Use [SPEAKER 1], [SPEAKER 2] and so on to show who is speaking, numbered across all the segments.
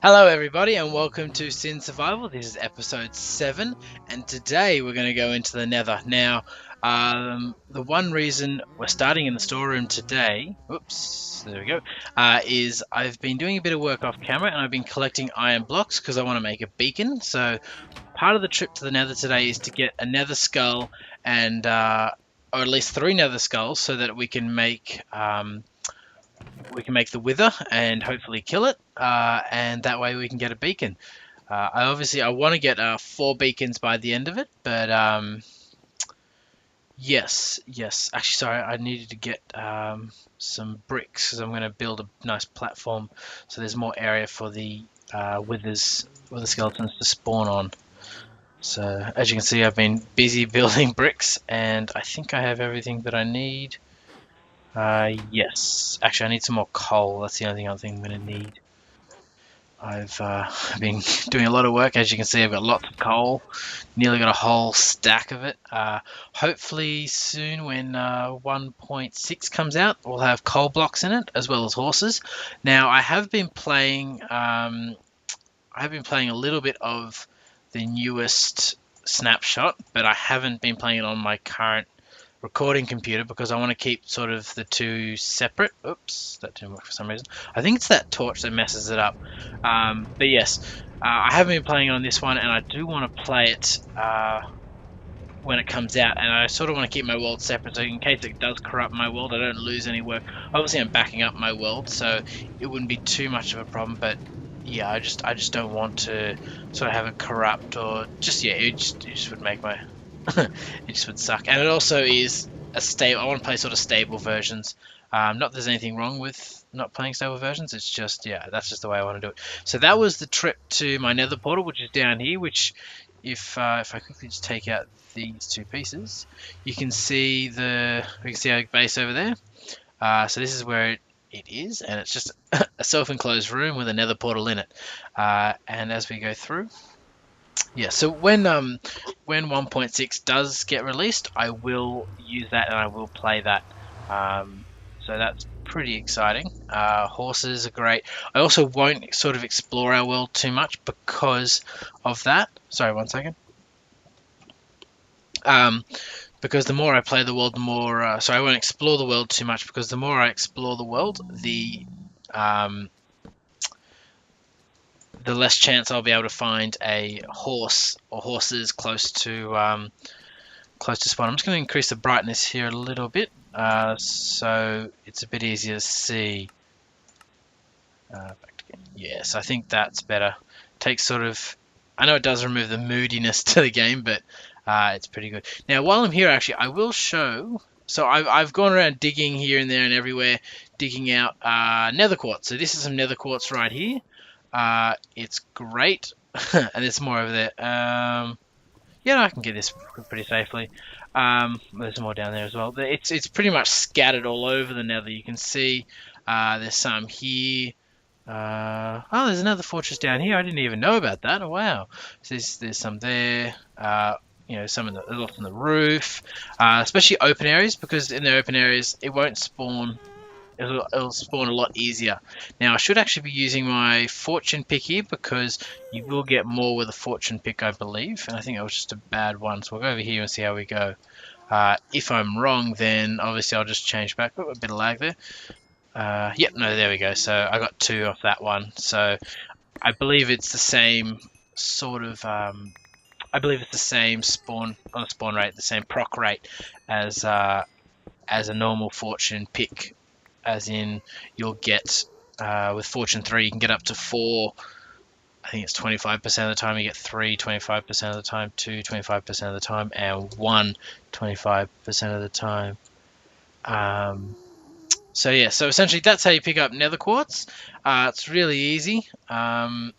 [SPEAKER 1] Hello, everybody, and welcome to Sin Survival. This is episode 7, and today we're going to go into the Nether. Now, the one reason we're starting in the storeroom today, oops, there we go, is I've been doing a bit of work off camera and I've been collecting iron blocks because I want to make a beacon. So, part of the trip to the Nether today is to get a Nether skull and, or at least 3 Nether skulls so that we can make the wither and hopefully kill it, and that way we can get a beacon. I want to get 4 beacons by the end of it, but yes. Actually, sorry, I needed to get some bricks because I'm going to build a nice platform so there's more area for the wither skeletons to spawn on. So as you can see, I've been busy building bricks, and I think I have everything that I need. Yes. Actually, I need some more coal. That's the only thing I'm going to need. I've been doing a lot of work. As you can see, I've got lots of coal. Nearly got a whole stack of it. Hopefully soon when 1.6 comes out, we'll have coal blocks in it, as well as horses. Now, I have been playing a little bit of the newest snapshot, but I haven't been playing it on my current recording computer because I want to keep sort of the two separate. Oops, that didn't work for some reason. I think it's that torch that messes it up. But yes, I haven't been playing on this one, and I do want to play it when it comes out, and I sort of want to keep my world separate so in case it does corrupt my world, I don't lose any work. Obviously, I'm backing up my world, so it wouldn't be too much of a problem, but yeah, I just don't want to sort of have it corrupt, or just, yeah, it just would make my it just would suck. And it also is a stable. I want to play sort of stable versions. Not that there's anything wrong with not playing stable versions. It's just, yeah, that's just the way I want to do it. So that was the trip to my Nether portal, which is down here. Which, if I quickly just take out these 2 pieces, you can see our base over there. So this is where it is, and it's just a self-enclosed room with a Nether portal in it. And as we go through. Yeah, so when 1.6 does get released, I will use that and I will play that. So that's pretty exciting. Horses are great. I also won't sort of explore our world too much because of that. Sorry, one second. Because the more I play the world, the more... so I won't explore the world too much because the more I explore the world, the less chance I'll be able to find a horse or horses close to spawn. I'm just going to increase the brightness here a little bit so it's a bit easier to see. Yes, I think that's better. Takes sort of... I know it does remove the moodiness to the game, but it's pretty good. Now, while I'm here, actually, I will show... So I've gone around digging here and there and everywhere, digging out nether quartz. So this is some nether quartz right here. It's great, and there's more over there. Yeah, no, I can get this pretty safely. There's more down there as well. It's pretty much scattered all over the Nether. You can see there's some here. Oh, there's another fortress down here. I didn't even know about that. Oh, wow. So there's some there. Some in lots on the roof, especially open areas, because in the open areas it won't spawn. It'll spawn a lot easier. Now, I should actually be using my fortune pick here because you will get more with a fortune pick, I believe. And I think that was just a bad one. So we'll go over here and see how we go. If I'm wrong, then obviously I'll just change back. Oh, a bit of lag there. Yep, no, there we go. So I got 2 off that one. So I believe it's the same sort of... I believe it's the same spawn rate, the same proc rate as a normal fortune pick. As in, you'll get, with Fortune 3, you can get up to 4, I think it's 25% of the time, you get 3, 25% of the time, 2, 25% of the time, and 1, 25% of the time. So yeah, so essentially that's how you pick up nether quartz. It's really easy. And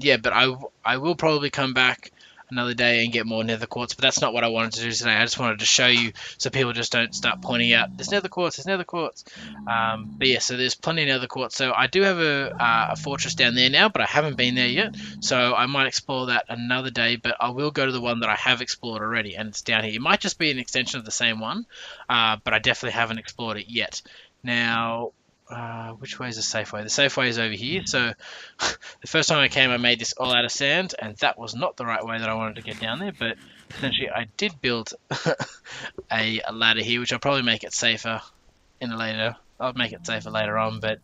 [SPEAKER 1] yeah, but I will probably come back another day and get more nether quartz, but that's not what I wanted to do today. I just wanted to show you so people just don't start pointing out there's nether quartz, there's nether quartz. But yeah, so there's plenty of nether quartz. So I do have a fortress down there now, but I haven't been there yet, so I might explore that another day. But I will go to the one that I have explored already, and it's down here. It might just be an extension of the same one, but I definitely haven't explored it yet. Now, which way is the safe way? The safe way is over here. So the first time I came, I made this all out of sand, and that was not the right way that I wanted to get down there. But essentially, I did build a ladder here, which I'll probably make it safer in a later. I'll make it safer later on, but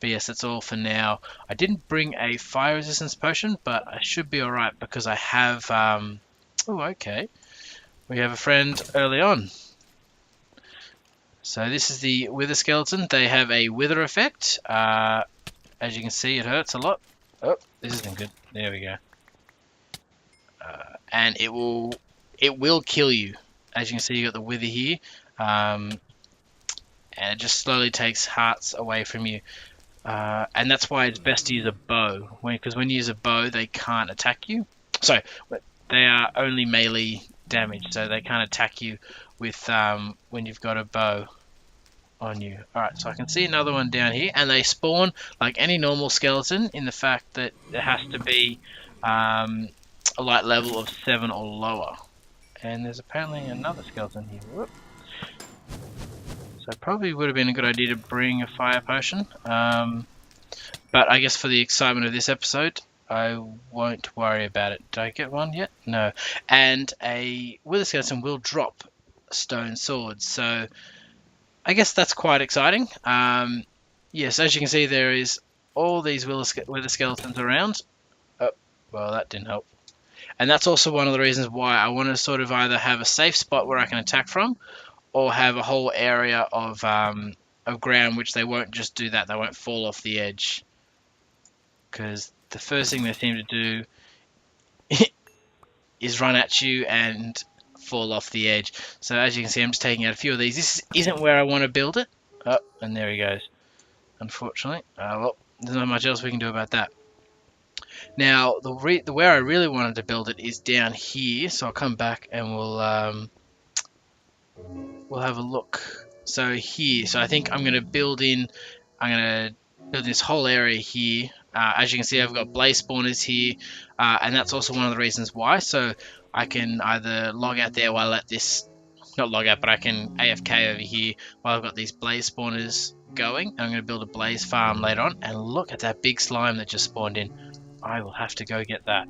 [SPEAKER 1] yes, that's all for now. I didn't bring a fire resistance potion, but I should be alright because I have. Oh, okay. We have a friend early on. So this is the wither skeleton. They have a wither effect. As you can see, it hurts a lot. Oh, this isn't good. There we go. And it will kill you. As you can see, you got the wither here, and it just slowly takes hearts away from you. And that's why it's best to use a bow. Because when you use a bow, they can't attack you. So they are only melee damage, so they can't attack you with when you've got a bow on you. Alright, so I can see another one down here, and they spawn like any normal skeleton in the fact that it has to be a light level of 7 or lower. And there's apparently another skeleton here. Whoop. So probably would have been a good idea to bring a fire potion. But I guess for the excitement of this episode, I won't worry about it. Did I get one yet? No. And a wither skeleton will drop stone swords, so I guess that's quite exciting. Yes, as you can see, there is all these wither skeletons around. Oh, well, that didn't help. And that's also one of the reasons why I want to sort of either have a safe spot where I can attack from, or have a whole area of ground which they won't just do that. They won't fall off the edge. Because the first thing they seem to do is run at you and fall off the edge. So as you can see, I'm just taking out a few of these. This isn't where I want to build it. Oh, and there he goes. Unfortunately. Well, there's not much else we can do about that. Now, the where I really wanted to build it is down here. So I'll come back and we'll have a look. So here, so I think I'm going to build this whole area here. As you can see, I've got blaze spawners here, and that's also one of the reasons why. So I can either log out there while I let this, not log out, but I can AFK over here while I've got these blaze spawners going. I'm going to build a blaze farm later on, and look at that big slime that just spawned in. I will have to go get that.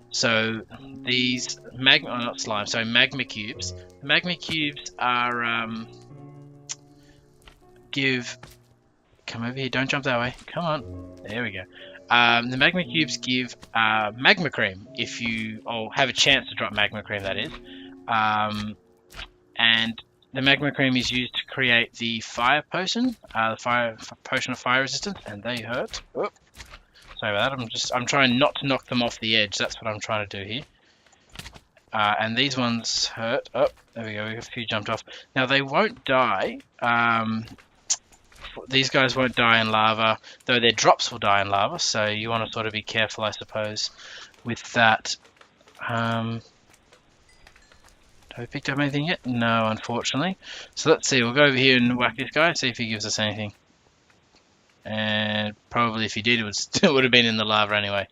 [SPEAKER 1] So these magma cubes. The magma cubes are come over here, don't jump that way. Come on. There we go. The magma cubes give magma cream if you have a chance to drop magma cream, that is. And the magma cream is used to create the fire potion, the potion of fire resistance, and they hurt. Oop. Sorry about that. I'm trying not to knock them off the edge. That's what I'm trying to do here. And these ones hurt. Oh, there we go. We have a few jumped off. Now they won't die. These guys won't die in lava, though their drops will die in lava. So you want to sort of be careful, I suppose, with that. Have we picked up anything yet? No, unfortunately. So let's see. We'll go over here and whack this guy. See if he gives us anything. And probably if he did, it would have been in the lava anyway.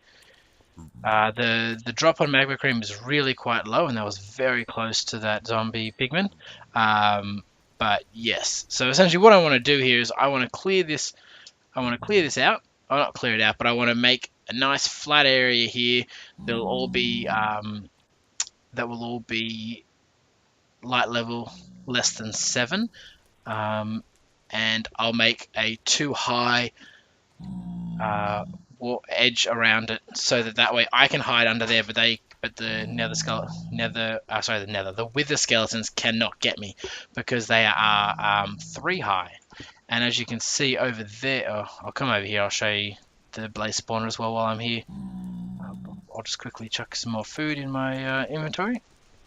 [SPEAKER 1] The drop on magma cream is really quite low, and that was very close to that zombie pigman. But yes, so essentially what I want to do here is I want to clear this. I want to clear this out. Oh, not clear it out, but I want to make a nice flat area here. They'll all be that will all be light level less than 7. And I'll make a too high edge around it, so that way I can hide under there, but the wither skeletons cannot get me because they are 3 high. And as you can see over there, I'll come over here. I'll show you the blaze spawner as well while I'm here. I'll just quickly chuck some more food in my inventory.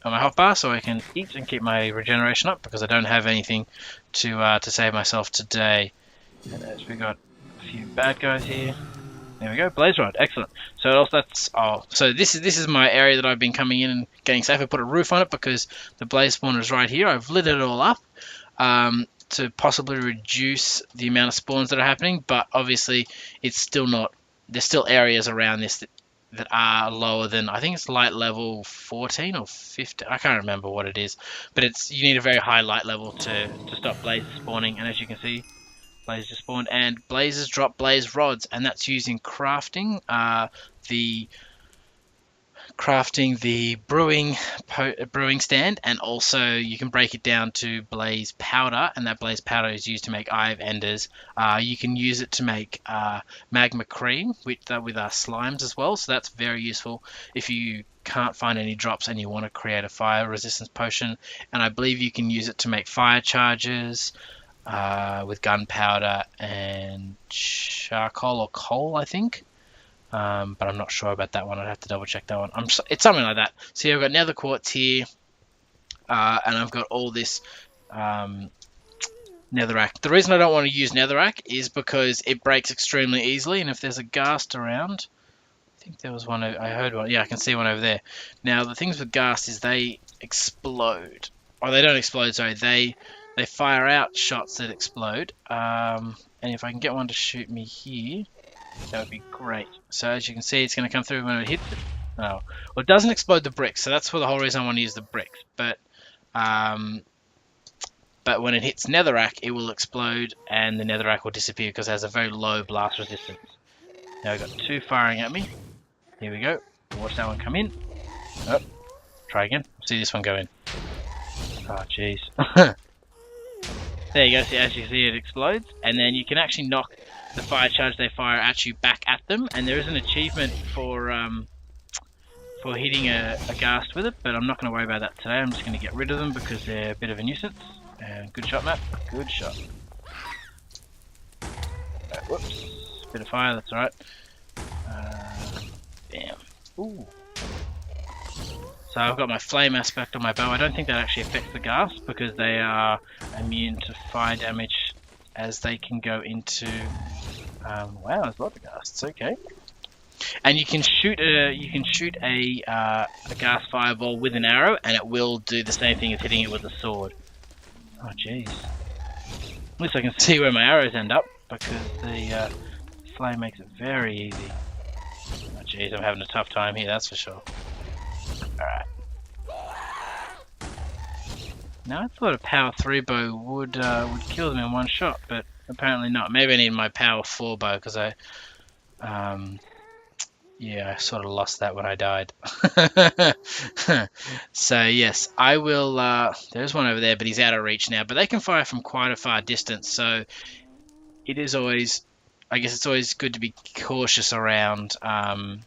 [SPEAKER 1] On my hotbar, so I can eat and keep my regeneration up, because I don't have anything to save myself today. And as we got a few bad guys here. There we go, blaze rod, excellent. So so this is my area that I've been coming in and getting safe. I put a roof on it because the blaze spawner is right here. I've lit it all up to possibly reduce the amount of spawns that are happening, but obviously it's still not. There's still areas around this that are lower than, I think it's light level 14 or 15. I can't remember what it is, but you need a very high light level to stop blazes spawning. And as you can see, Blaze just spawned, and blazes drop blaze rods, and that's using crafting. The brewing stand, and also you can break it down to blaze powder, and that blaze powder is used to make eye of enders. You can use it to make magma cream with slimes as well, so that's very useful if you can't find any drops and you want to create a fire resistance potion. And I believe you can use it to make fire charges with gunpowder and charcoal or coal, I think. But I'm not sure about that one. I'd have to double check that one. It's something like that. So yeah, I've got nether quartz here, and I've got all this netherrack. The reason I don't want to use netherrack is because it breaks extremely easily, and if there's a ghast around, I think there was one. I heard one. Yeah, I can see one over there. Now the things with ghast is they explode, or they don't explode. Sorry, they fire out shots that explode. And if I can get one to shoot me here, that would be great. So as you can see, it's going to come through when it hits it. Oh, well, it doesn't explode the bricks, so that's for the whole reason I want to use the bricks. But when it hits netherrack, it will explode, and the netherrack will disappear because it has a very low blast resistance. Now I've got two firing at me. Here we go. Watch that one come in. Oh, try again. See this one go in. Oh, jeez. There you go. See, as you see, it explodes, and then you can actually knock the fire charge they fire at you back at them, and there is an achievement for hitting a ghast with it, but I'm not going to worry about that today. I'm just going to get rid of them because they're a bit of a nuisance. And good shot, Matt. Good shot. Whoops. Bit of fire. That's alright. Bam. Ooh. So I've got my flame aspect on my bow. I don't think that actually affects the ghast because they are immune to fire damage as they can go into. Wow, there's a lot of ghasts. Okay, and you can shoot a ghast fireball with an arrow, and it will do the same thing as hitting it with a sword. Oh jeez. At least I can see where my arrows end up because the flame makes it very easy. Oh jeez, I'm having a tough time here. That's for sure. All right. Now I thought a power 3 bow would kill them in one shot, but apparently not. Maybe I need my power 4 bow because I sort of lost that when I died. So yes, I will. There's one over there, but he's out of reach now. But they can fire from quite a far distance, so it is always. I guess it's always good to be cautious around them,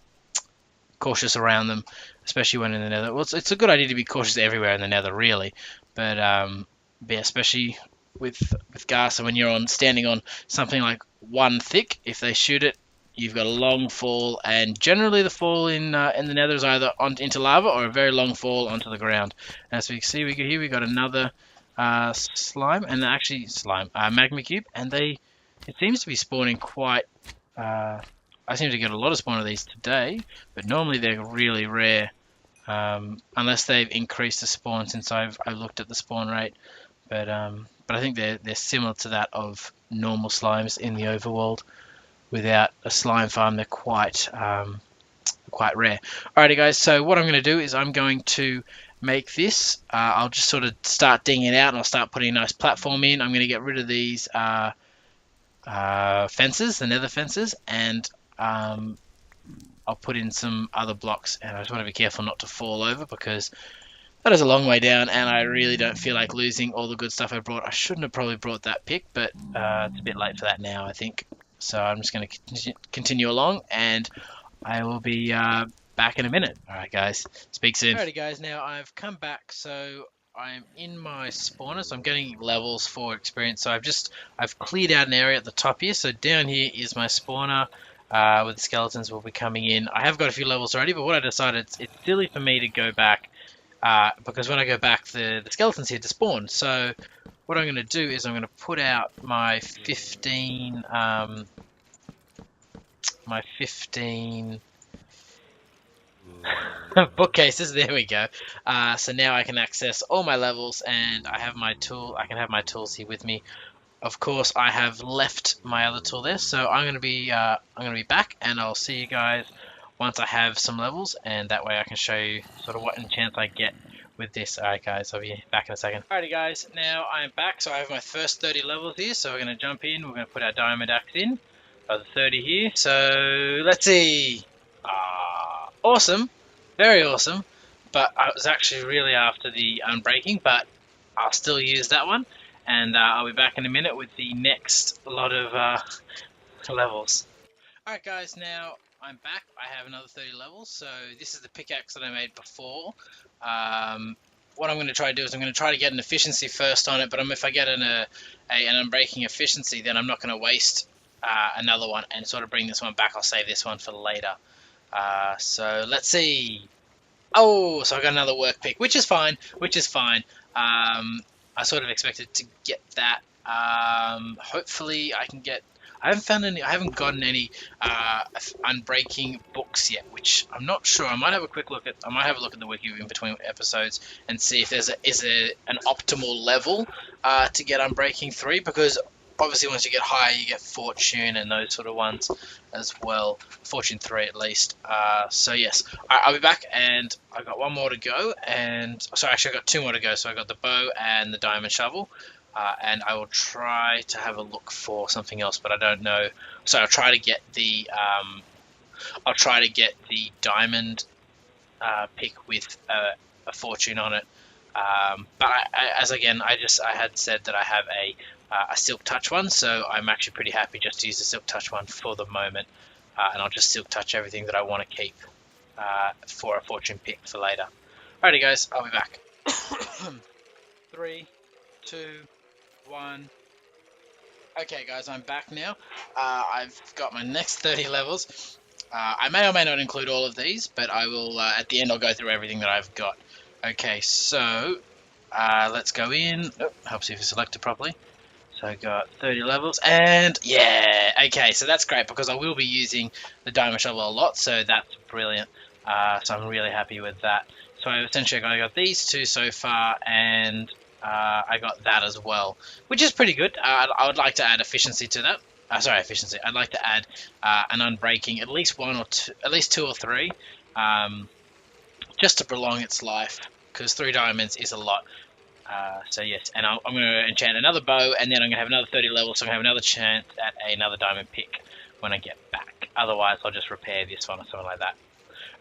[SPEAKER 1] especially when in the Nether. Well, it's a good idea to be cautious everywhere in the Nether, really. But yeah, especially with ghast, and when you're standing on something like 1 thick, if they shoot it, you've got a long fall, and generally the fall in the Nether is either into lava or a very long fall onto the ground. As we can see, we got another slime, and actually magma cube, and it seems to be spawning quite. I seem to get a lot of spawn of these today, but normally they're really rare. Unless they've increased the spawn since I've looked at the spawn rate, but I think they're similar to that of normal slimes in the overworld. Without a slime farm, they're quite rare. Alrighty guys, so what I'm going to do is I'm going to make this. I'll just sort of start digging it out, and I'll start putting a nice platform in. I'm going to get rid of these fences, the nether fences, and I'll put in some other blocks, and I just want to be careful not to fall over because that is a long way down, and I really don't feel like losing all the good stuff I brought. I shouldn't have probably brought that pick, but it's a bit late for that now, I think. So I'm just going to continue along, and I will be back in a minute. Alright guys, speak soon. Alrighty guys, now I've come back, so I'm in my spawner, so I'm getting levels for experience. So I've cleared out an area at the top here, so down here is my spawner. With the skeletons will be coming in. I have got a few levels already, but what I decided, it's silly for me to go back because when I go back, the skeletons here to spawn. So what I'm going to do is I'm going to put out my 15 bookcases. There we go. So now I can access all my levels, and I have my tool. I can have my tools here with me. Of course, I have left my other tool there, so I'm gonna be back, and I'll see you guys once I have some levels, and that way I can show you sort of what enchants I get with this. Alright guys, I'll be back in a second. Alrighty guys, now I am back. So I have my first 30 levels here. So we're going to jump in. We're going to put our diamond axe in. Got the 30 here. So let's see. Awesome. Very awesome. But I was actually really after the unbreaking, but I'll still use that one. And I'll be back in a minute with the next lot of levels. Alright guys, now I'm back. I have another 30 levels, so this is the pickaxe that I made before. What I'm going to try to do is I'm going to try to get an efficiency first on it, but if I get an unbreaking efficiency, then I'm not going to waste another one and sort of bring this one back. I'll save this one for later. So let's see. Oh, so I got another work pick, which is fine, I sort of expected to get that. Hopefully I can get... I haven't gotten any unbreaking books yet, which I'm not sure. I might have a look at the wiki in between episodes and see if there's an optimal level to get unbreaking 3, because obviously once you get higher you get fortune and those sort of ones as well. Fortune 3 at least. So yes, I'll be back, and I've got one more to go, and sorry, actually I've got 2 more to go. So I got the bow and the diamond shovel. And I will try to have a look for something else, but I don't know. So I'll try to get the diamond pick with a fortune on it. But I had said that I have a silk touch one, so I'm actually pretty happy just to use the silk touch one for the moment, and I'll just silk touch everything that I want to keep for a fortune pick for later. Alrighty guys, I'll be back. 3, 2, 1. Okay guys, I'm back now. I've got my next 30 levels. I may or may not include all of these, but I will, at the end I'll go through everything that I've got. Okay, so let's go in. Oh, helps if you select it properly. So I got 30 levels, and yeah, okay, so that's great because I will be using the diamond shovel a lot, so that's brilliant. So I'm really happy with that. So essentially I got these 2 so far, and I got that as well, which is pretty good. I would like to add efficiency to that. Efficiency. I'd like to add an unbreaking, at least 2 or 3, just to prolong its life, because 3 diamonds is a lot. So yes, and I'm going to enchant another bow, and then I'm going to have another 30 levels, so I'm going to have another chance at another diamond pick when I get back. Otherwise, I'll just repair this one or something like that.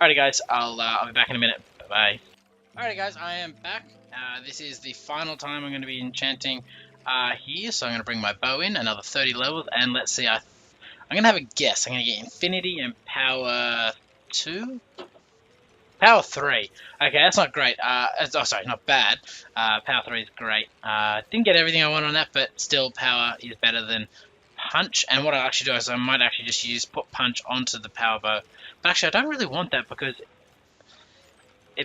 [SPEAKER 1] Alrighty guys, I'll be back in a minute. Bye bye. Alrighty guys, I am back. This is the final time I'm going to be enchanting here, so I'm going to bring my bow in, another 30 levels, and let's see, I'm going to have a guess. I'm going to get Infinity and Power 2? Power 3. Okay, that's not great. Not bad. Power 3 is great. Didn't get everything I want on that, but still Power is better than Punch, and what I'll actually do is I might actually just put Punch onto the Power Bow. But actually, I don't really want that because...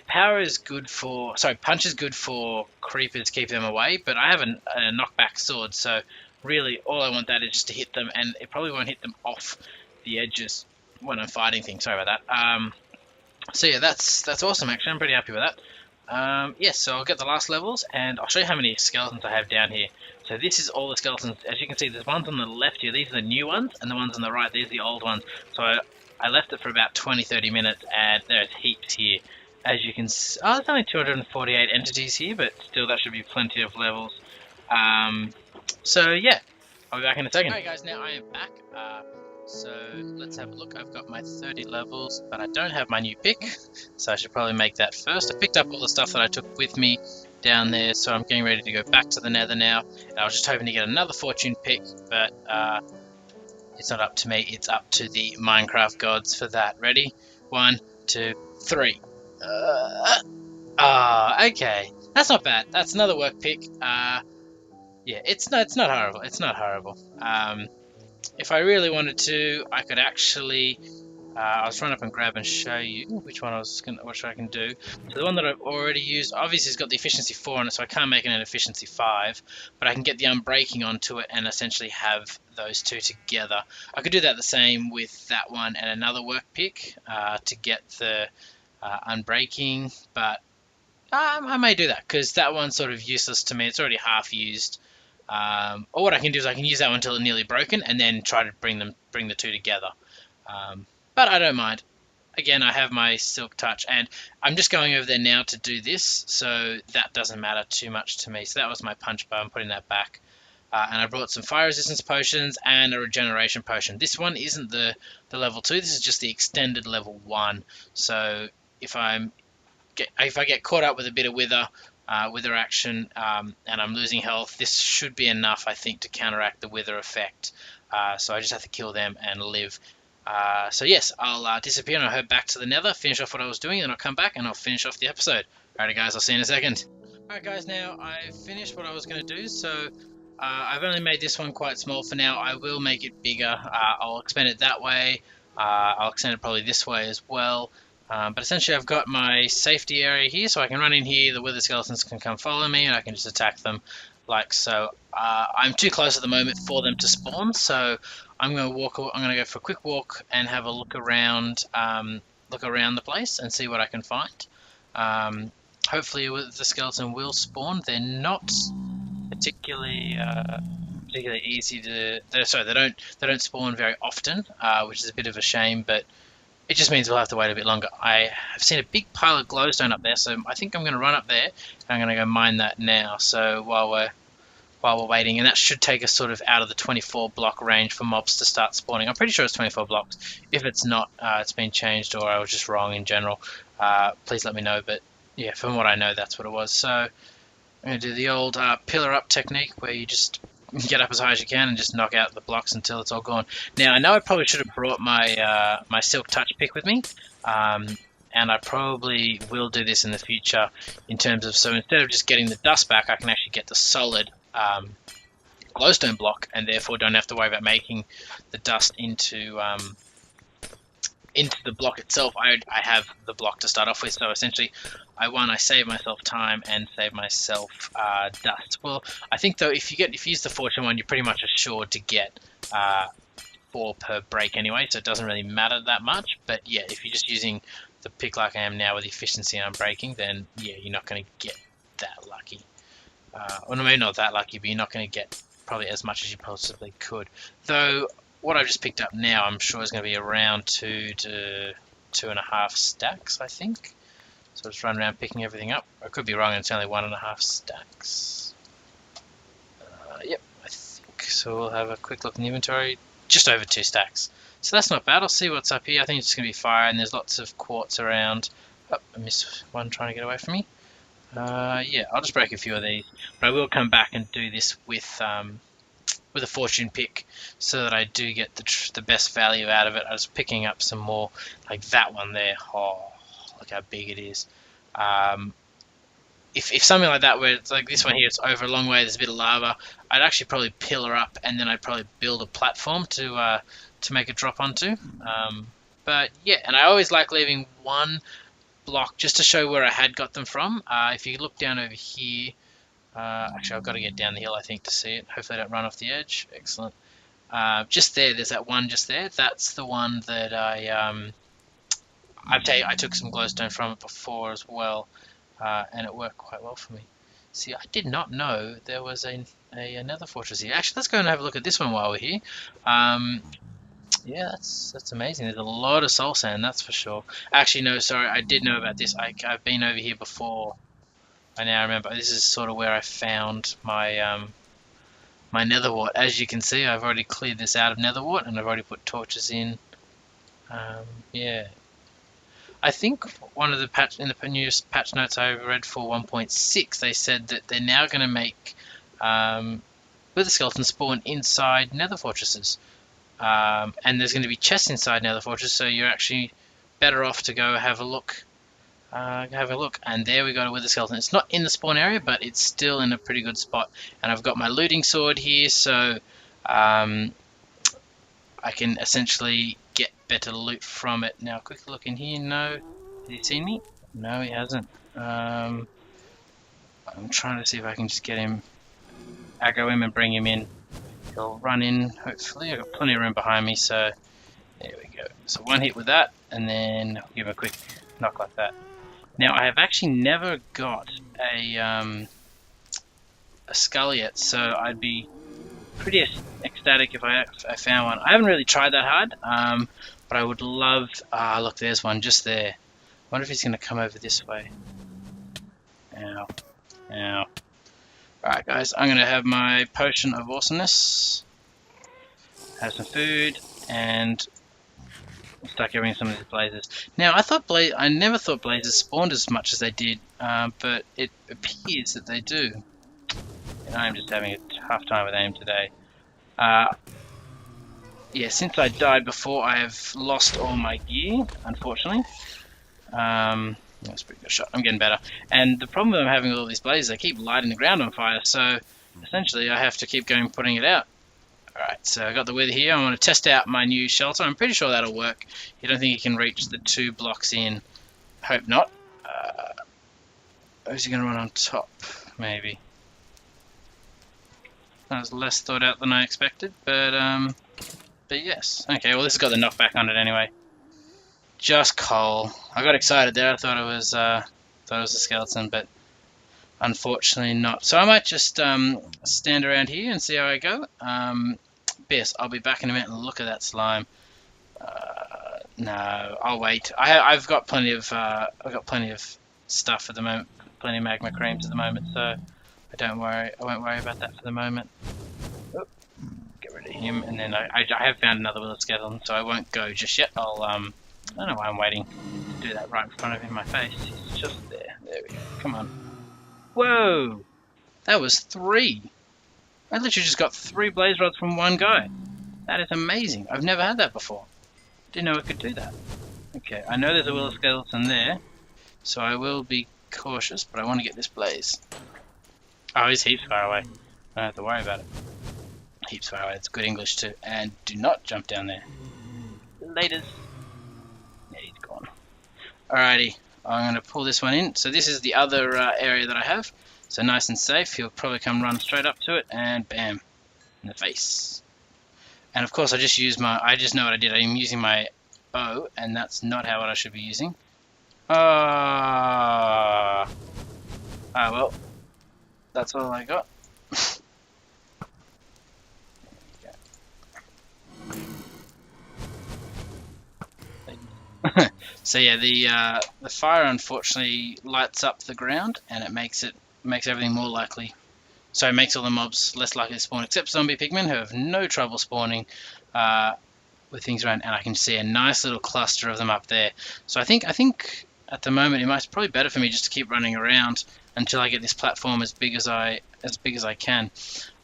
[SPEAKER 1] Punch is good for creepers, keep them away, but I have a knockback sword, so really all I want that is just to hit them, and it probably won't hit them off the edges when I'm fighting things. Sorry about that. So yeah, that's awesome actually. I'm pretty happy with that. Yes, so I'll get the last levels, and I'll show you how many skeletons I have down here. So this is all the skeletons. As you can see, there's ones on the left here. These are the new ones, and the ones on the right, these are the old ones. So I left it for about 20-30 minutes, and there's heaps here. As you can see, there's only 248 entities here, but still that should be plenty of levels. So yeah, I'll be back in a second. Alright guys, now I am back. So let's have a look. I've got my 30 levels, but I don't have my new pick, so I should probably make that first. I picked up all the stuff that I took with me down there, so I'm getting ready to go back to the Nether now. And I was just hoping to get another fortune pick, but it's not up to me. It's up to the Minecraft gods for that. Ready? 1, 2, 3. Okay. That's not bad. That's another work pick. Yeah, it's not horrible. It's not horrible. If I really wanted to, I could actually... I'll run up and grab and show you which one what I can do. So the one that I've already used, obviously it's got the efficiency 4 on it, so I can't make it an efficiency 5, but I can get the unbreaking onto it and essentially have those 2 together. I could do that the same with that one and another work pick to get the unbreaking, but I may do that because that one's sort of useless to me. It's already half used. Or what I can do is I can use that one until it's nearly broken and then try to bring the 2 together. But I don't mind. again, I have my silk touch, and I'm just going over there now to do this, so that doesn't matter too much to me. So that was my punch bow. I'm putting that back. And I brought some fire resistance potions and a regeneration potion. This one isn't the level 2. This is just the extended level 1. So if I get caught up with a bit of wither action, and I'm losing health, this should be enough, I think, to counteract the wither effect. So I just have to kill them and live. So yes, I'll disappear and I'll head back to the Nether, finish off what I was doing, and I'll come back and I'll finish off the episode. Alright guys, I'll see you in a second. Alright guys, now I've finished what I was going to do, so I've only made this one quite small for now. I will make it bigger. I'll expand it that way. I'll extend it probably this way as well. But essentially I've got my safety area here, so I can run in here, the wither skeletons can come follow me, and I can just attack them like so. I'm too close at the moment for them to spawn, so I'm going to go for a quick walk and have a look around the place and see what I can find. Hopefully the skeleton will spawn. They're not particularly easy to. They don't spawn very often, which is a bit of a shame, but it just means we'll have to wait a bit longer. I have seen a big pile of glowstone up there, so I think I'm going to run up there and I'm going to go mine that now. So while we're waiting, and that should take us sort of out of the 24 block range for mobs to start spawning. I'm pretty sure it's 24 blocks. If it's not, it's been changed or I was just wrong in general. Please let me know, but yeah, from what I know, that's what it was. So I'm going to do the old pillar up technique where you just get up as high as you can and just knock out the blocks until it's all gone. Now, I know I probably should have brought my my silk touch pick with me, and I probably will do this in the future in terms of, so instead of just getting the dust back, I can actually get the solid glowstone block, and therefore don't have to worry about making the dust into the block itself. I have the block to start off with, so essentially I save myself time and save myself dust. Well, I think though if you use the fortune one, you're pretty much assured to get 4 per break anyway, so it doesn't really matter that much. But yeah, if you're just using the pick like I am now with efficiency and unbreaking, then yeah, you're not going to get that lucky. Well, maybe not that lucky, but you're not going to get probably as much as you possibly could. Though what I've just picked up now, I'm sure is going to be around 2 to 2.5 stacks, I think. So I'll just run around picking everything up. I could be wrong, and it's only 1.5 stacks. Yep, I think so. We'll have a quick look in the inventory. Just over 2 stacks. So that's not bad. I'll see what's up here. I think it's just going to be fire, and there's lots of quartz around. Oh, I missed one trying to get away from me. Yeah, I'll just break a few of these, but I will come back and do this with a fortune pick, so that I do get the best value out of it. I was picking up some more, like that one there. Oh, look how big it is. If something like that, where it's like this one here, it's over a long way, there's a bit of lava, I'd actually probably pillar up, and then I'd probably build a platform to make it drop onto. But yeah, and I always like leaving one block just to show where I had got them from. If you look down over here, actually I've got to get down the hill I think to see it. Hopefully I don't run off the edge. Excellent. Just there's that one just there. That's the one that I took some glowstone from it before as well, and it worked quite well for me. See, I did not know there was another fortress here. Actually, let's go and have a look at this one while we're here. Yeah, that's amazing. There's a lot of soul sand, that's for sure. Actually, no, sorry, I did know about this. I've been over here before. I now remember. This is sort of where I found my my nether wart. As you can see, I've already cleared this out of nether wart, and I've already put torches in. Yeah, I think one of the newest patch notes I read for 1.6, they said that they're now going to make wither skeletons spawn inside nether fortresses. And there's going to be chests inside nether fortress, so you're actually better off to go have a look. And there we go to wither skeleton. It's not in the spawn area, but it's still in a pretty good spot. And I've got my looting sword here, so I can essentially get better loot from it. Now, quick look in here. No, has he seen me? No, he hasn't. I'm trying to see if I can just get him, aggro him, and bring him in. He'll run in, hopefully. I've got plenty of room behind me, so there we go. So one hit with that, and then I'll give him a quick knock like that. Now, I have actually never got a skull yet, so I'd be pretty ecstatic if I found one. I haven't really tried that hard, But I would love... Ah, look, there's one just there. I wonder if he's going to come over this way. Ow. Ow. Alright guys, I'm going to have my potion of awesomeness. Have some food, and start getting some of these blazes. Now, I never thought blazes spawned as much as they did, but it appears that they do. And I'm just having a tough time with aim today. Yeah, since I died before, I have lost all my gear, unfortunately. That's a pretty good shot. I'm getting better. And the problem with I'm having with all these blazes, they keep lighting the ground on fire, so essentially I have to keep going putting it out. Alright, so I got the wither here. I want to test out my new shelter. I'm pretty sure that'll work. You don't think you can reach the 2 blocks in. Hope not. Who's he going to run on top? Maybe. That was less thought out than I expected, but yes. Okay, well this has got the knockback on it anyway. Just coal. I got excited there. I thought it was a skeleton, but unfortunately not. So I might just stand around here and see how I go. Yes, I'll be back in a minute and look at that slime. No, I'll wait. I've got plenty of stuff at the moment, plenty of magma creams at the moment, so I won't worry about that for the moment. Oh, get rid of him, and then I have found another willow skeleton, so I won't go just yet. I don't know why I'm waiting to do that right in front of him in my face. He's just there. There we go. Come on. Whoa! That was 3. I literally just got 3 blaze rods from one guy. That is amazing. I've never had that before. Didn't know it could do that. Okay, I know there's a willow skeleton there, so I will be cautious, but I want to get this blaze. Oh, he's heaps far away. I don't have to worry about it. Heaps far away. It's good English too. And do not jump down there. Laters. Yeah, he's gone. Alrighty. I'm going to pull this one in. So this is the other area that I have. So nice and safe. He'll probably come run straight up to it and bam, in the face. And of course I just know what I did. I'm using my bow, and that's not what I should be using. Well, that's all I got. So yeah, the fire unfortunately lights up the ground, and it makes everything more likely. So it makes all the mobs less likely to spawn, except zombie pigmen, who have no trouble spawning with things around. And I can see a nice little cluster of them up there. So I think at the moment it might probably better for me just to keep running around until I get this platform as big as I can.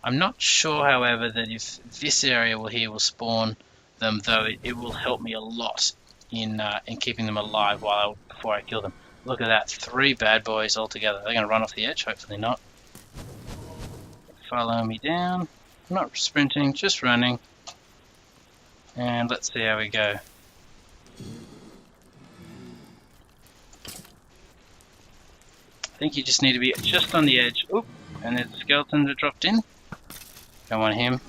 [SPEAKER 1] I'm not sure, however, that if this area here will spawn them, though it will help me a lot in keeping them alive before I kill them. Look at that, 3 bad boys altogether. They're going to run off the edge, hopefully not. Follow me down. I'm not sprinting, just running. And let's see how we go. I think you just need to be just on the edge. Oop, and there's a skeleton that dropped in. Don't want him.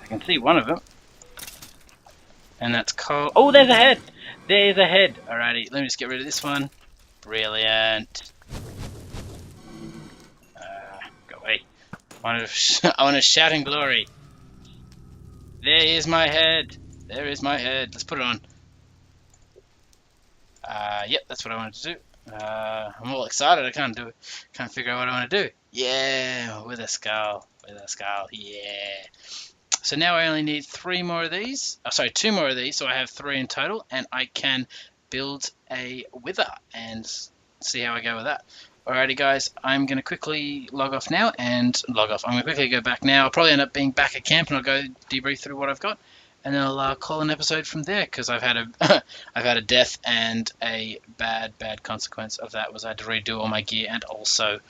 [SPEAKER 1] I can see one of them. And that's coal. Oh, there's a head! There's a head! Alrighty, let me just get rid of this one. Brilliant. Go away. I want to shout in glory. There is my head. There is my head. Let's put it on. Yep, that's what I wanted to do. I'm all excited. I can't figure out what I want to do. Yeah, with a skull. With a skull. Yeah. So now I only need 3 more of these. Oh, sorry, 2 more of these. So I have 3 in total, and I can build a wither and see how I go with that. Alrighty, guys. I'm going to quickly log off now and log off. I'm going to quickly go back now. I'll probably end up being back at camp, and I'll go debrief through what I've got, and then I'll call an episode from there, because I've had a I've had a death, and a bad consequence of that was I had to redo all my gear and also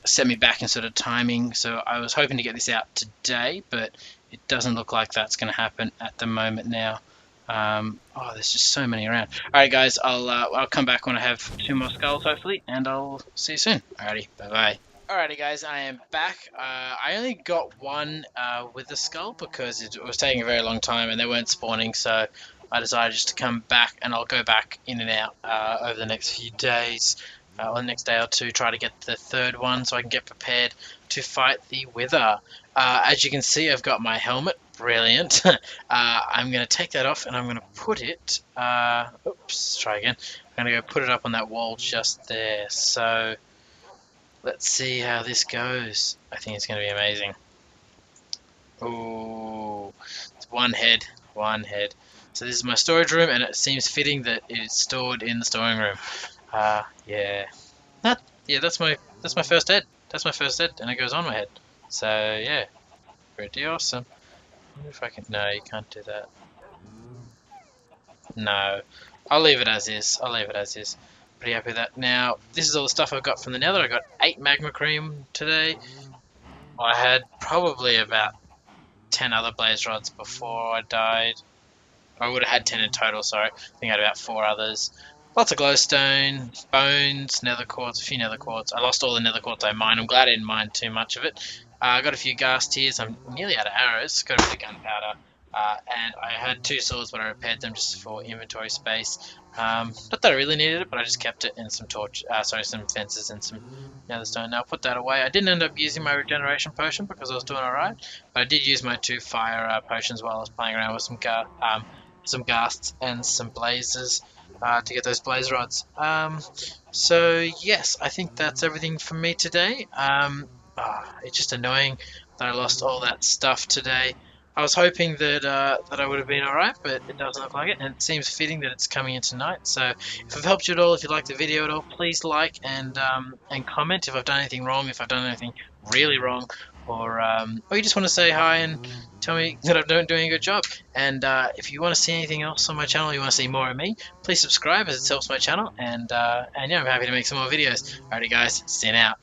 [SPEAKER 1] set me back in sort of timing. So I was hoping to get this out today, but it doesn't look like that's going to happen at the moment now. Oh, there's just so many around. Alright guys, I'll come back when I have 2 more skulls hopefully, and I'll see you soon. Alrighty, bye bye. Alrighty guys, I am back. I only got 1 with the skull because it was taking a very long time and they weren't spawning, so I decided just to come back, and I'll go back in and out over the next few days, or the next day or 2, try to get the 3rd one so I can get prepared to fight the wither. As you can see, I've got my helmet Brilliant. I'm going to take that off and I'm going to put it, oops, try again. I'm going to go put it up on that wall just there. So let's see how this goes. I think it's going to be amazing. Ooh, it's one head, one head. So this is my storage room, and it seems fitting that it's stored in the storing room. Yeah, yeah, that's my first head. That's my first head, and it goes on my head. So yeah, pretty awesome. I wonder if I can. No, you can't do that. No, I'll leave it as is. I'll leave it as is. Pretty happy with that. Now, this is all the stuff I got from the Nether. I got 8 magma cream today. I had probably about 10 other blaze rods before I died. I would have had 10 in total, sorry. I think I had about 4 others. Lots of glowstone, bones, nether quartz, a few nether quartz. I lost all the nether quartz I mined. I'm glad I didn't mine too much of it. I got a few ghast tears. I'm nearly out of arrows. Got a bit of gunpowder. And I had 2 swords, but I repaired them just for inventory space. Not that I really needed it, but I just kept it in some some fences and some nether stone. Now I'll put that away. I didn't end up using my regeneration potion because I was doing alright, but I did use my 2 fire potions while I was playing around with some ghasts and some blazes to get those blaze rods. So yes, I think that's everything from me today. It's just annoying that I lost all that stuff today. I was hoping that that I would have been alright, but it doesn't look like it, and it seems fitting that it's coming in tonight. So if I've helped you at all, if you liked the video at all, please like and comment if I've done anything wrong, if I've done anything really wrong, or you just want to say hi and tell me that I'm doing a good job. And if you want to see anything else on my channel, you want to see more of me, please subscribe as it helps my channel. And yeah, I'm happy to make some more videos. Alrighty guys, see you now.